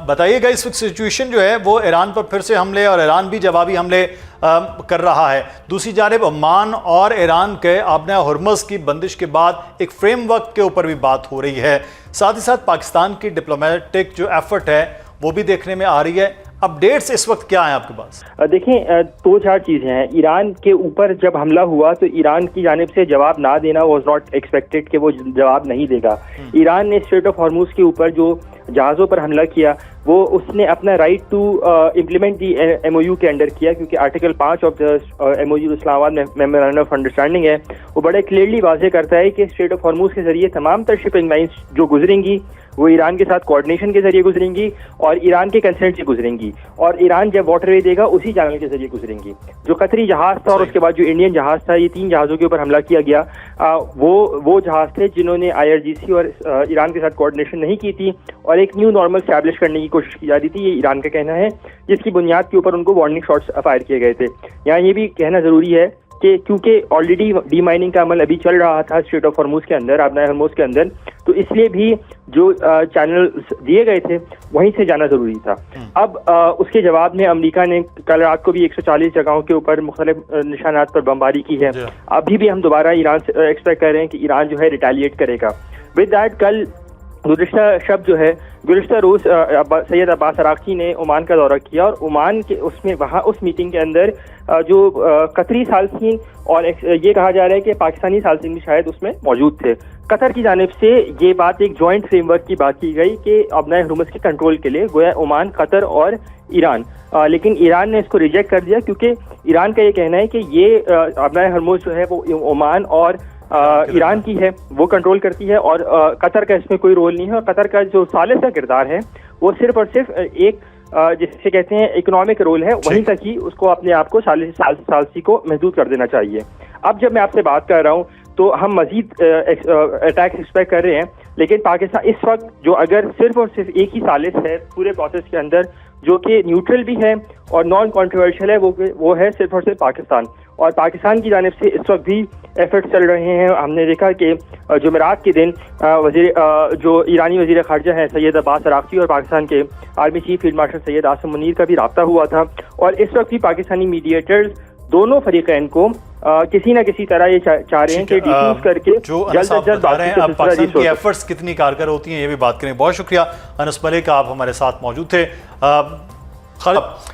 بتائیے گا اس وقت سچویشن جو ہے وہ ایران پر پھر سے حملے اور ایران بھی جوابی حملے کر رہا ہے، دوسری جانب عمان اور ایران کے آبنۂ ہرمز کی بندش کے بعد ایک فریم ورک کے اوپر بھی بات ہو رہی ہے، ساتھ ہی ساتھ پاکستان کی ڈپلومیٹک جو ایفرٹ ہے وہ بھی دیکھنے میں آ رہی ہے۔ اپڈیٹس اس وقت کیا ہیں آپ کے پاس؟ دیکھیں، دو چار چیزیں ہیں۔ ایران کے اوپر جب حملہ ہوا تو ایران کی جانب سے جواب نہ دینا واز ناٹ ایکسپیکٹڈ کہ وہ جواب نہیں دے گا۔ ایران نے اسٹریٹ آف ہارموز کے اوپر جو جہازوں پر حملہ کیا وہ اس نے اپنا right to implement the M O U کے انڈر کیا، کیونکہ article 5 of the M O U Islamabad memorandum of understanding ہے، وہ بڑے کلیئرلی واضح کرتا ہے کہ اسٹریٹ آف ہارموز کے ذریعے تمام تر شپنگ لائنس جو گزریں گی وہ ایران کے ساتھ کوآرڈینیشن کے ذریعے گزریں گی اور ایران کے کنسنٹ سے گزریں گی، اور ایران جب واٹر وے دے گا اسی چینل کے ذریعے گزریں گی۔ جو قطری جہاز تھا اور اس کے بعد جو انڈین جہاز تھا، یہ 3 جہازوں کے اوپر حملہ کیا گیا۔ وہ جہاز تھے جنہوں نے آئی آر جی سی اور ایران کے ساتھ کوآرڈینیشن نہیں کی تھی اور ایک نیو نارمل اسٹیبلش کرنے کی کوشش کی جا رہی تھی، یہ ایران کا کہنا ہے، جس کی بنیاد کے اوپر ان کو وارننگ شاٹس فائر کیے گئے تھے۔ یہاں یہ بھی کہنا ضروری ہے کہ کیونکہ آلریڈی ڈی مائننگ کا عمل ابھی چل رہا تھا اسٹریٹ آف ہارموز کے اندر، آبنائے ہرموز کے اندر، تو اس لیے بھی جو چینل دیے گئے تھے وہیں سے جانا ضروری تھا۔ اب اس کے جواب میں امریکہ نے کل رات کو بھی 140 جگہوں کے اوپر مختلف نشانات پر بمباری کی ہے۔ ابھی بھی ہم دوبارہ ایران سے ایکسپیکٹ کر رہے ہیں کہ ایران جو ہے ریٹیلیٹ کرے گا۔ ود دیٹ کل گزشتہ شب جو ہے گزشتہ روز سید عباس عراقچی نے عمان کا دورہ کیا، اور عمان کے اس میٹنگ کے اندر جو قطری ثالثین اور یہ کہا جا رہا ہے کہ پاکستانی ثالثین بھی شاید اس میں موجود تھے۔ قطر کی جانب سے یہ بات ایک جوائنٹ فریم ورک کی بات کی گئی کہ آبنائے ہرمز کے کنٹرول کے لیے گویا عمان، قطر اور ایران، لیکن ایران نے اس کو ریجیکٹ کر دیا، کیونکہ ایران کا یہ کہنا ہے کہ یہ آبنائے ہرمز جو ہے وہ عمان اور ایران کی ہے، وہ کنٹرول کرتی ہے، اور قطر کا اس میں کوئی رول نہیں ہے، اور قطر کا جو ثالث کا کردار ہے وہ صرف اور صرف ایک جسے کہتے ہیں اکنامک رول ہے، وہیں تک ہی اس کو اپنے آپ کو ثالثی کو محدود کر دینا چاہیے۔ اب جب میں آپ سے بات کر رہا ہوں تو ہم مزید اٹیکس ایکسپیکٹ کر رہے ہیں، لیکن پاکستان اس وقت جو اگر صرف اور صرف ایک ہی ثالث ہے پورے پروسیس کے اندر جو کہ نیوٹرل بھی ہے اور نان کنٹروورشل ہے، وہ ہے صرف اور صرف پاکستان، اور پاکستان کی جانب سے اس وقت بھی ایفرٹ چل رہے ہیں۔ ہم نے دیکھا کہ جمعرات کے دن جو ایرانی وزیر خارجہ ہیں سید عباس عراقچی اور پاکستان کے army chief field marshal Syed Asim Munir کا بھی رابطہ ہوا تھا، اور اس وقت بھی پاکستانی میڈیٹرز دونوں فریقین کو کسی نہ کسی طرح یہ چاہ رہے ہیں کہ ڈیفیوز کر کے جلد از جلد پاکستان کی ایفرٹس کتنی کارگر ہوتی ہیں یہ بھی بات کریں۔ بہت شکریہ انس ملک، آپ ہمارے ساتھ موجود تھے۔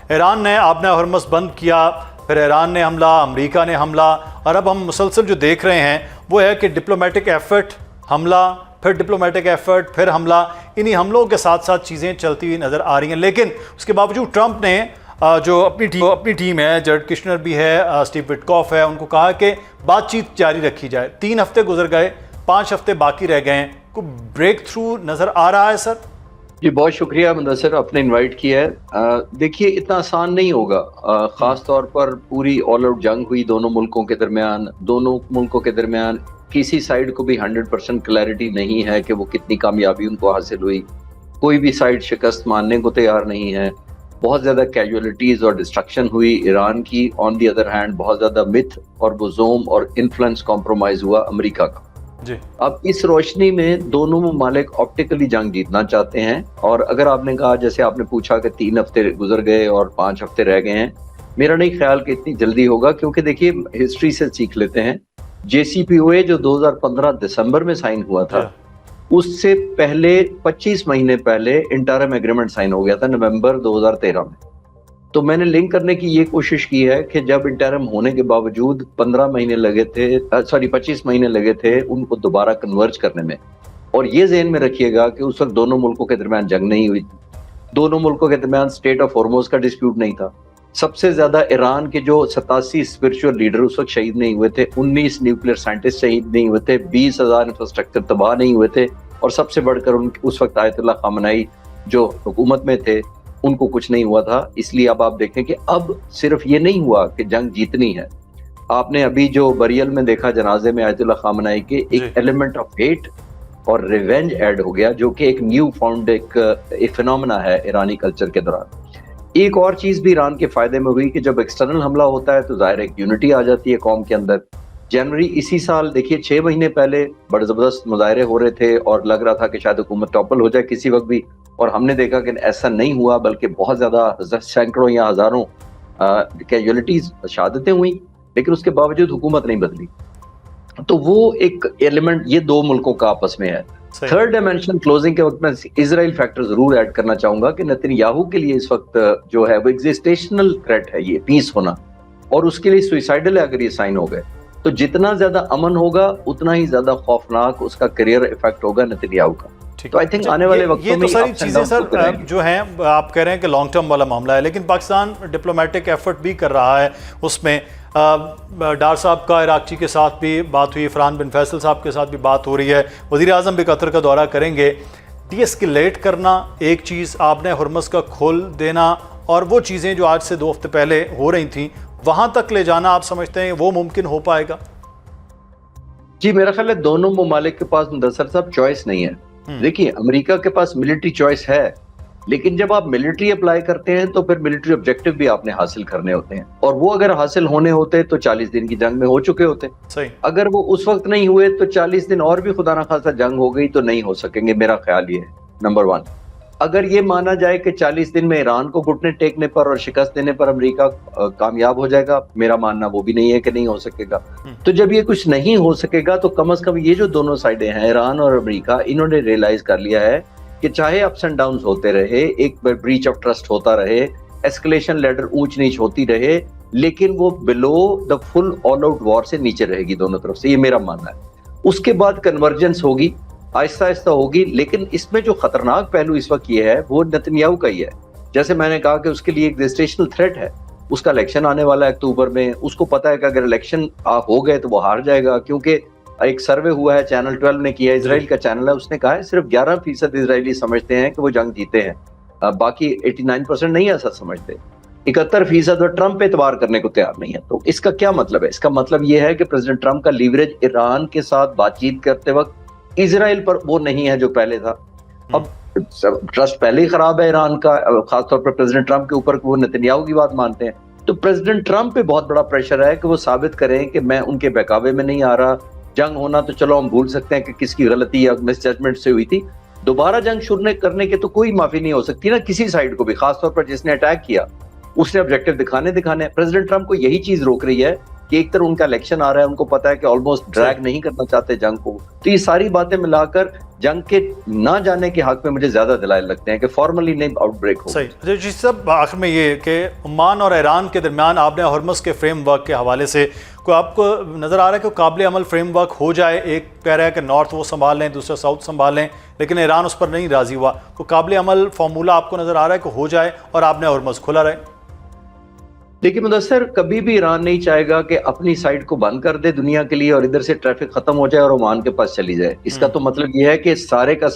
ایران نے آبنائے ہرمز بند کیا، پھر ایران نے حملہ، امریکہ نے حملہ، اور اب ہم مسلسل جو دیکھ رہے ہیں وہ ہے کہ ڈپلومیٹک ایفرٹ، حملہ، پھر ڈپلومیٹک ایفرٹ، پھر حملہ، انہی حملوں کے ساتھ ساتھ چیزیں چلتی ہوئی نظر آ رہی ہیں۔ لیکن اس کے باوجود ٹرمپ نے جو اپنی ٹیم ہے، جیرڈ کشنر بھی ہے، اسٹیو وٹکاف ہے، ان کو کہا کہ بات چیت جاری رکھی جائے۔ 3 ہفتے گزر گئے، 5 ہفتے باقی رہ گئے ہیں، کوئی بریک تھرو نظر آ رہا ہے سر؟ جی بہت شکریہ مدثر، آپ نے انوائٹ کیا ہے۔ دیکھیے اتنا آسان نہیں ہوگا، خاص طور پر پوری آل آؤٹ جنگ ہوئی دونوں ملکوں کے درمیان، دونوں ملکوں کے درمیان کسی سائیڈ کو بھی 100% کلیئرٹی نہیں ہے کہ وہ کتنی کامیابی ان کو حاصل ہوئی، کوئی بھی سائیڈ شکست ماننے کو تیار نہیں ہے، بہت زیادہ کیجولیٹیز اور ڈسٹرکشن ہوئی ایران کی، آن دی ادر ہینڈ بہت زیادہ متھ اور بزوم اور انفلوئنس کمپرومائز ہوا امریکہ کا۔ جی اب اس روشنی میں دونوں ممالک آپٹیکلی جنگ جیتنا چاہتے ہیں، اور اگر آپ نے کہا جیسے آپ نے پوچھا کہ 3 ہفتے گزر گئے اور 5 ہفتے رہ گئے ہیں، میرا نہیں خیال کہ اتنی جلدی ہوگا، کیونکہ دیکھیے ہسٹری سے سیکھ لیتے ہیں۔ جے سی پی او اے جو 2015 دسمبر میں سائن ہوا تھا، اس سے پہلے 25 مہینے پہلے انٹرم ایگریمنٹ سائن ہو گیا تھا نومبر 2013 میں۔ تو میں نے لنک کرنے کی یہ کوشش کی ہے کہ جب انٹرم ہونے کے باوجود 25 مہینے لگے تھے ان کو دوبارہ کنورج کرنے میں، اور یہ ذہن میں رکھیے گا کہ اس وقت دونوں ملکوں کے درمیان جنگ نہیں ہوئی، دونوں ملکوں کے درمیان اسٹیٹ آف ہارموز کا ڈسپیوٹ نہیں تھا، سب سے زیادہ ایران کے جو 87 اسپرچول لیڈر اس وقت شہید نہیں ہوئے تھے، 19 نیوکلیر سائنٹسٹ شہید نہیں ہوئے تھے، 20,000 انفراسٹرکچر تباہ نہیں ہوئے تھے، اور سب سے بڑھ کر اس وقت آیت اللہ خامنائی جو حکومت میں تھے ان کو کچھ نہیں ہوا تھا۔ اس لیے اب آپ دیکھیں کہ اب صرف یہ نہیں ہوا کہ جنگ جیتنی ہے، آپ نے ابھی جو بریل میں دیکھا جنازے میں آیت اللہ خامنائی کے، ایک ایلیمنٹ آف ہیٹ اور ریونج ایڈ ہو گیا، جو کہ ایک نیو فاؤنڈ ایک فینومنا ہے ایرانی کلچر کے دوران۔ ایک اور چیز بھی ایران کے فائدے میں ہوئی کہ جب ایکسٹرنل حملہ ہوتا ہے تو ظاہر ایک یونٹی آ جاتی ہے قوم کے اندر۔ جنوری اسی سال دیکھیے 6 مہینے پہلے بڑے زبردست مظاہرے ہو رہے تھے اور لگ رہا تھا کہ شاید حکومت ٹاپل ہو جائے کسی وقت بھی، اور ہم نے دیکھا کہ ایسا نہیں ہوا، بلکہ بہت زیادہ سینکڑوں یا ہزاروں کیجولیٹیز، شہادتیں ہوئیں، لیکن اس کے باوجود حکومت نہیں بدلی. تو وہ ایک ایلیمنٹ یہ دو ملکوں کا آپس میں ہے. تھرڈ ڈائمینشن کلوزنگ کے وقت میں اسرائیل فیکٹر ضرور ایڈ کرنا چاہوں گا کہ نتن یاہو کے لیے اس وقت جو ہے وہ ایگزسٹیشنل تھریٹ ہے یہ پیس ہونا، اور اس کے لیے سوئسائڈل ہے اگر یہ سائن ہو گئے. تو جتنا زیادہ امن ہوگا اتنا ہی زیادہ خوفناک اس کا کریئر ایفیکٹ ہوگا نتن یاہو کا. تو آئی تھنک آنے والے وقتوں میں یہ تو ساری چیزیں سر جو ہیں آپ کہہ رہے ہیں کہ لانگ ٹرم والا معاملہ ہے، لیکن پاکستان ڈپلومیٹک ایفرٹ بھی کر رہا ہے. اس میں ڈار صاحب کا عراقچی کے ساتھ بھی بات ہوئی، فرحان بن فیصل صاحب کے ساتھ بھی بات ہو رہی ہے، وزیر اعظم بھی قطر کا دورہ کریں گے. ڈی ایسکیلیٹ کرنا ایک چیز، آپ نے ہرمز کا کھول دینا، اور وہ چیزیں جو آج سے 2 ہفتے پہلے ہو رہی تھیں وہاں تک لے جانا، آپ سمجھتے ہیں وہ ممکن ہو پائے گا؟ جی میرا خیال ہے دونوں ممالک کے پاس مدثر صاحب چوائس نہیں ہے. دیکھیے امریکہ کے پاس ملٹری چوائس ہے، لیکن جب آپ ملٹری اپلائی کرتے ہیں تو پھر ملٹری آبجیکٹیو بھی آپ نے حاصل کرنے ہوتے ہیں، اور وہ اگر حاصل ہونے ہوتے تو 40 دن کی جنگ میں ہو چکے ہوتے. اگر وہ اس وقت نہیں ہوئے تو 40 دن اور بھی خدا نخواستہ جنگ ہو گئی تو نہیں ہو سکیں گے. میرا خیال یہ ہے نمبر 1. اگر یہ مانا جائے کہ 40 دن میں ایران کو گھٹنے ٹیکنے پر اور شکست دینے پر امریکہ کامیاب ہو جائے گا، میرا ماننا وہ بھی نہیں ہے کہ نہیں ہو سکے گا. تو جب یہ کچھ نہیں ہو سکے گا تو کم از کم یہ جو دونوں سائڈیں ہیں ایران اور امریکہ، انہوں نے ریئلائز کر لیا ہے کہ چاہے اپس اینڈ ڈاؤنز ہوتے رہے، ایک بریچ آف ٹرسٹ ہوتا رہے، ایسکلیشن لیڈر اونچ نیچ ہوتی رہے، لیکن وہ بلو دا فل آل آؤٹ وار سے نیچے رہے گی دونوں طرف سے. یہ میرا ماننا ہے. اس کے بعد کنورجنس ہوگی، آہستہ آہستہ ہوگی، لیکن اس میں جو خطرناک پہلو اس وقت یہ ہے وہ نتن یاہو کا ہی ہے. جیسے میں نے کہا کہ اس کے لیے ایگزسٹیشنل تھریٹ ہے، اس کا الیکشن آنے والا ہے اکتوبر میں. اس کو پتا ہے کہ اگر الیکشن ہو گئے تو وہ ہار جائے گا، کیونکہ ایک سروے ہوا ہے چینل 12 نے کیا، اسرائیل کا چینل ہے، اس نے کہا ہے صرف 11% اسرائیلی سمجھتے ہیں کہ وہ جنگ جیتے ہیں، باقی 89% نہیں ایسا سمجھتے. 71% اور ٹرمپ پہ اعتبار کرنے کو تیار نہیں ہے. تو اس کا کیا مطلب ہے؟ اس کا مطلب یہ ہے کہ پریزیڈنٹ ٹرمپ کا لیوریج ایران کے ساتھ بات چیت کرتے وقت اسرائیل پر وہ نہیں ہے جو پہلے تھا. اب ٹرسٹ پہلے ہی خراب ہے ایران کا، خاص طور پر پریزیڈنٹ ٹرمپ کے اوپر، وہ نتن یاہو کی بات مانتے ہیں. تو پریزیڈنٹ ٹرمپ پہ بہت بڑا پریشر ہے کہ وہ ثابت کریں کہ میں ان کے بہکاوے میں نہیں آ رہا. جنگ ہونا تو چلو ہم بھول سکتے ہیں کہ کس کی غلطی یا مس ججمنٹ سے ہوئی تھی، دوبارہ جنگ شروع کرنے کے تو کوئی معافی نہیں ہو سکتی نا کسی سائڈ کو بھی، خاص طور پر جس نے اٹیک کیا اس نے آبجیکٹیو دکھانے. پریزیڈنٹ ٹرمپ کو یہی چیز روک رہی ہے کہ ایک طرح ان کا الیکشن آ رہا ہے، ان کو پتا ہے کہ آلموسٹ ڈریگ نہیں کرنا چاہتے جنگ کو. تو یہ ساری باتیں ملا کر جنگ کے نہ جانے کے حق میں مجھے زیادہ دلائل لگتے ہیں کہ فارملی نہیں آؤٹ بریک ہو. صحیح جی صاحب، آخر میں یہ کہ عمان اور ایران کے درمیان آپ نے ہرمز کے فریم ورک کے حوالے سے کوئی آپ کو نظر آ رہا ہے کہ قابل عمل فریم ورک ہو جائے؟ ایک کہہ رہا ہے کہ نارتھ وہ سنبھال لیں، دوسرا ساؤتھ سنبھال لیں، لیکن ایران اس پر نہیں راضی ہوا. کوئی قابل عمل فارمولہ آپ کو نظر آ رہا ہے کہ ہو جائے اور آپ نے ہرمز کھلا رہے؟ دیکھیے مدثر، کبھی بھی ایران نہیں چاہے گا کہ اپنی سائٹ کو بند کر دے دنیا کے لیے اور ادھر سے ٹریفک ختم ہو جائے اور عمان کے پاس چلی جائے. اس کا تو مطلب یہ ہے کہ سارے کا